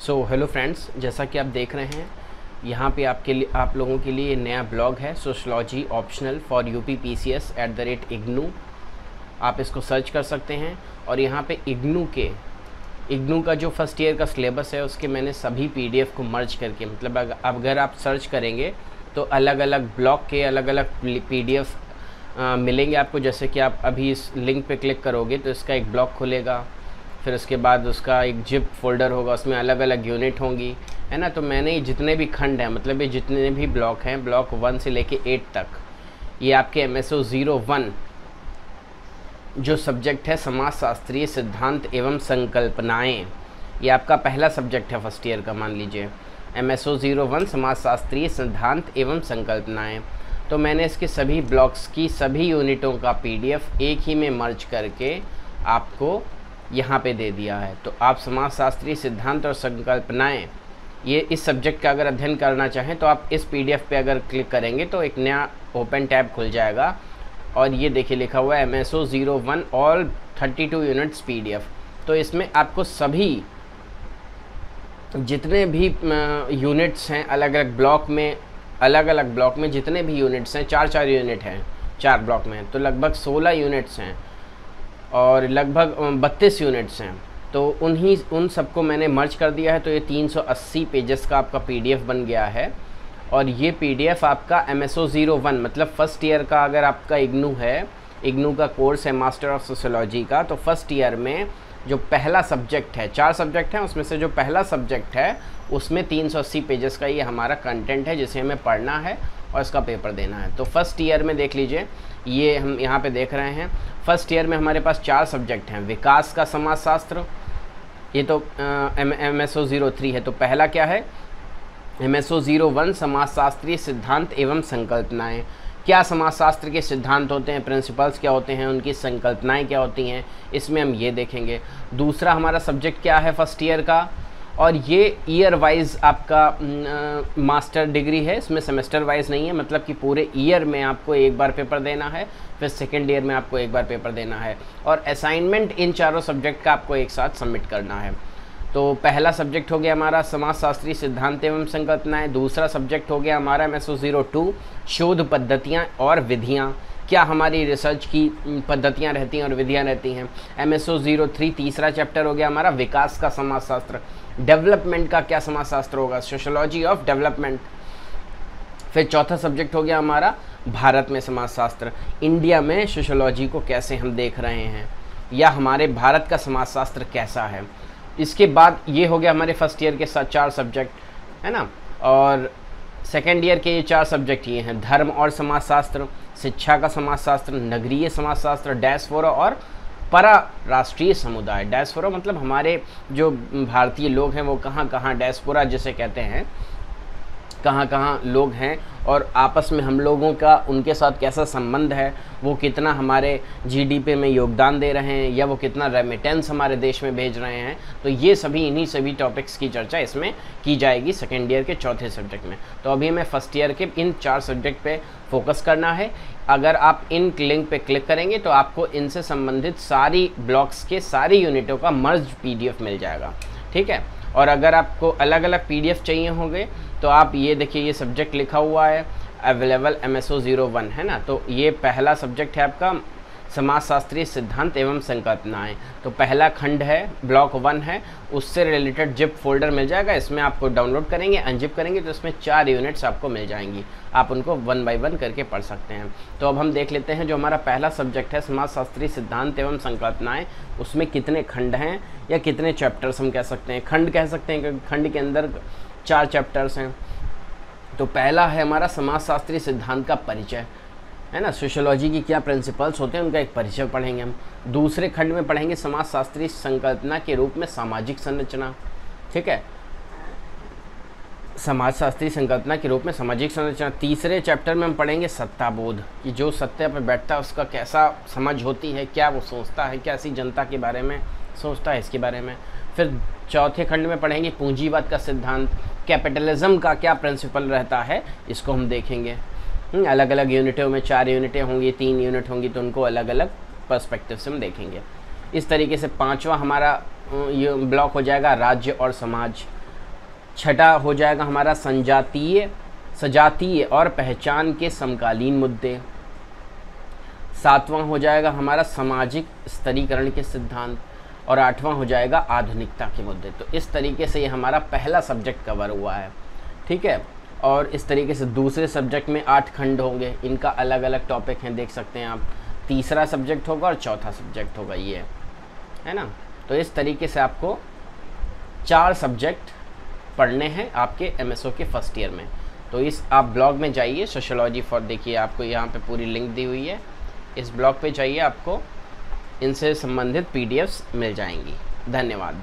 Hello friends, जैसा कि आप देख रहे हैं यहाँ पे आप लोगों के लिए नया ब्लॉग है सोशलॉजी ऑप्शनल फॉर UPPCS@IGNOU। आप इसको सर्च कर सकते हैं और यहाँ पे इग्नू का जो फर्स्ट ईयर का सिलेबस है उसके मैंने सभी PDF को मर्ज करके, मतलब अगर आप सर्च करेंगे तो अलग अलग ब्लॉक के अलग अलग PDF मिलेंगे आपको। जैसे कि आप अभी इस लिंक पे क्लिक करोगे तो इसका एक ब्लॉक खुलेगा, फिर उसके बाद उसका एक जिप फोल्डर होगा, उसमें अलग अलग यूनिट होंगी, है ना। तो मैंने जितने भी खंड हैं, मतलब ये जितने भी ब्लॉक हैं, ब्लॉक 1 से लेके 8 तक, ये आपके MSO 01 जो सब्जेक्ट है समाजशास्त्रीय सिद्धांत एवं संकल्पनाएं, ये आपका पहला सब्जेक्ट है फर्स्ट ईयर का, मान लीजिए MSO 01 समाजशास्त्रीय सिद्धांत एवं संकल्पनाएं। तो मैंने इसके सभी ब्लॉक्स की सभी यूनिटों का PDF एक ही में मर्ज करके आपको यहाँ पे दे दिया है। तो आप समाजशास्त्रीय सिद्धांत और संकल्पनाएं, ये इस सब्जेक्ट का अगर अध्ययन करना चाहें तो आप इस PDF पे अगर क्लिक करेंगे तो एक नया ओपन टैब खुल जाएगा और ये देखिए लिखा हुआ है MSO 01 ऑल 32 यूनिट्स PDF। तो इसमें आपको सभी जितने भी यूनिट्स हैं अलग अलग ब्लॉक में जितने भी यूनिट्स हैं, 4 यूनिट हैं 4 ब्लॉक में, तो लगभग 16 यूनिट्स हैं और लगभग 32 यूनिट्स हैं। तो उन सबको मैंने मर्ज कर दिया है। तो ये 380 पेजेस का आपका PDF बन गया है और ये PDF आपका MSO 01 मतलब फर्स्ट ईयर का, अगर आपका इग्नू का कोर्स है मास्टर ऑफ सोशोलॉजी का, तो फर्स्ट ईयर में जो पहला सब्जेक्ट है, 4 सब्जेक्ट हैं, उसमें से जो पहला सब्जेक्ट है उसमें 380 पेजेस का ये हमारा कंटेंट है जिसे हमें पढ़ना है और इसका पेपर देना है। तो फर्स्ट ईयर में देख लीजिए, ये हम यहाँ पे देख रहे हैं फर्स्ट ईयर में हमारे पास 4 सब्जेक्ट हैं। विकास का समाजशास्त्र, ये तो MSO 03 है। तो पहला क्या है, MSO 01 समाजशास्त्रीय सिद्धांत एवं संकल्पनाएं। क्या समाजशास्त्र के सिद्धांत होते हैं, प्रिंसिपल्स क्या होते हैं, उनकी संकल्पनाएं क्या होती हैं, इसमें हम ये देखेंगे। दूसरा हमारा सब्जेक्ट क्या है फर्स्ट ईयर का, और ये ईयर वाइज आपका मास्टर डिग्री है, इसमें सेमेस्टर वाइज नहीं है, मतलब कि पूरे ईयर में आपको एक बार पेपर देना है, फिर सेकेंड ईयर में आपको एक बार पेपर देना है और असाइनमेंट इन चारों सब्जेक्ट का आपको एक साथ सबमिट करना है। तो पहला सब्जेक्ट हो गया हमारा समाजशास्त्रीय सिद्धांत एवं संकल्पनाएं। दूसरा सब्जेक्ट हो गया हमारा MSO 02 शोध पद्धतियाँ और विधियाँ, क्या हमारी रिसर्च की पद्धतियाँ रहती हैं और विधियाँ रहती हैं। MSO 03 तीसरा चैप्टर हो गया हमारा विकास का समाजशास्त्र, डेवलपमेंट का क्या समाजशास्त्र होगा, सोशोलॉजी ऑफ डेवलपमेंट। फिर चौथा सब्जेक्ट हो गया हमारा भारत में समाजशास्त्र, इंडिया में सोशोलॉजी को कैसे हम देख रहे हैं या हमारे भारत का समाजशास्त्र कैसा है। इसके बाद ये हो गया हमारे फर्स्ट ईयर के साथ 4 सब्जेक्ट, है ना। और सेकेंड ईयर के ये 4 सब्जेक्ट ये हैं, धर्म और समाजशास्त्र, शिक्षा का समाजशास्त्र, नगरीय समाजशास्त्र, डायस्पोरा और परा राष्ट्रीय समुदाय। डायस्पोरा मतलब हमारे जो भारतीय लोग हैं वो कहाँ कहाँ, डायस्पोरा जिसे कहते हैं, कहाँ कहाँ लोग हैं और आपस में हम लोगों का उनके साथ कैसा संबंध है, वो कितना हमारे GDP में योगदान दे रहे हैं या वो कितना रेमिटेंस हमारे देश में भेज रहे हैं। तो ये इन्हीं सभी टॉपिक्स की चर्चा इसमें की जाएगी सेकेंड ईयर के चौथे सब्जेक्ट में। तो अभी हमें फर्स्ट ईयर के इन 4 सब्जेक्ट पे फोकस करना है। अगर आप इन लिंक पे क्लिक करेंगे तो आपको इनसे संबंधित सारी ब्लॉक्स के सारी यूनिटों का मर्ज PDF मिल जाएगा, ठीक है। और अगर आपको अलग अलग PDF चाहिए होंगे तो आप ये देखिए, ये सब्जेक्ट लिखा हुआ है अवेलेबल MSO 01, है ना। तो ये पहला सब्जेक्ट है आपका समाजशास्त्रीय सिद्धांत एवं संकल्पनाएं। तो पहला खंड है, ब्लॉक 1 है, उससे रिलेटेड जिप फोल्डर मिल जाएगा। इसमें आपको डाउनलोड करेंगे, अनजिप करेंगे तो इसमें 4 यूनिट्स आपको मिल जाएंगी। आप उनको 1 बाय 1 करके पढ़ सकते हैं। तो अब हम देख लेते हैं जो हमारा पहला सब्जेक्ट है समाजशास्त्रीय सिद्धांत एवं संकल्पनाएं, उसमें कितने खंड हैं या कितने चैप्टर्स हम कह सकते हैं, खंड कह सकते हैं क्योंकि खंड के अंदर 4 चैप्टर्स हैं। तो पहला है हमारा समाजशास्त्रीय सिद्धांत का परिचय, है ना। सोशोलॉजी की क्या प्रिंसिपल्स होते हैं उनका एक परिचय पढ़ेंगे हम। दूसरे खंड में पढ़ेंगे समाजशास्त्रीय संकल्पना के रूप में सामाजिक संरचना, ठीक है, समाजशास्त्रीय संकल्पना के रूप में सामाजिक संरचना। तीसरे चैप्टर में हम पढ़ेंगे सत्ताबोध, कि जो सत्ता पर बैठता है उसका कैसा समझ होती है, क्या वो सोचता है, कैसी जनता के बारे में सोचता है, इसके बारे में। फिर चौथे खंड में पढ़ेंगे पूंजीवाद का सिद्धांत, कैपिटलिज्म का क्या प्रिंसिपल रहता है, इसको हम देखेंगे। अलग अलग यूनिटों में 4 यूनिटें होंगी, 3 यूनिट होंगी, तो उनको अलग अलग पर्सपेक्टिव से हम देखेंगे। इस तरीके से 5वां हमारा ये ब्लॉक हो जाएगा राज्य और समाज। छठा हो जाएगा हमारा सजातीय और पहचान के समकालीन मुद्दे। सातवां हो जाएगा हमारा सामाजिक स्तरीकरण के सिद्धांत। और आठवां हो जाएगा आधुनिकता के मुद्दे। तो इस तरीके से ये हमारा पहला सब्जेक्ट कवर हुआ है, ठीक है। और इस तरीके से दूसरे सब्जेक्ट में 8 खंड होंगे, इनका अलग अलग टॉपिक हैं, देख सकते हैं आप। तीसरा सब्जेक्ट होगा और चौथा सब्जेक्ट होगा, ये है ना। तो इस तरीके से आपको 4 सब्जेक्ट पढ़ने हैं आपके एमएसओ के फर्स्ट ईयर में। तो इस आप ब्लॉग में जाइए, सोशियोलॉजी फॉर, देखिए आपको यहाँ पे पूरी लिंक दी हुई है, इस ब्लॉग पे जाइए, आपको इनसे संबंधित पीडीएफ्स मिल जाएंगी। धन्यवाद।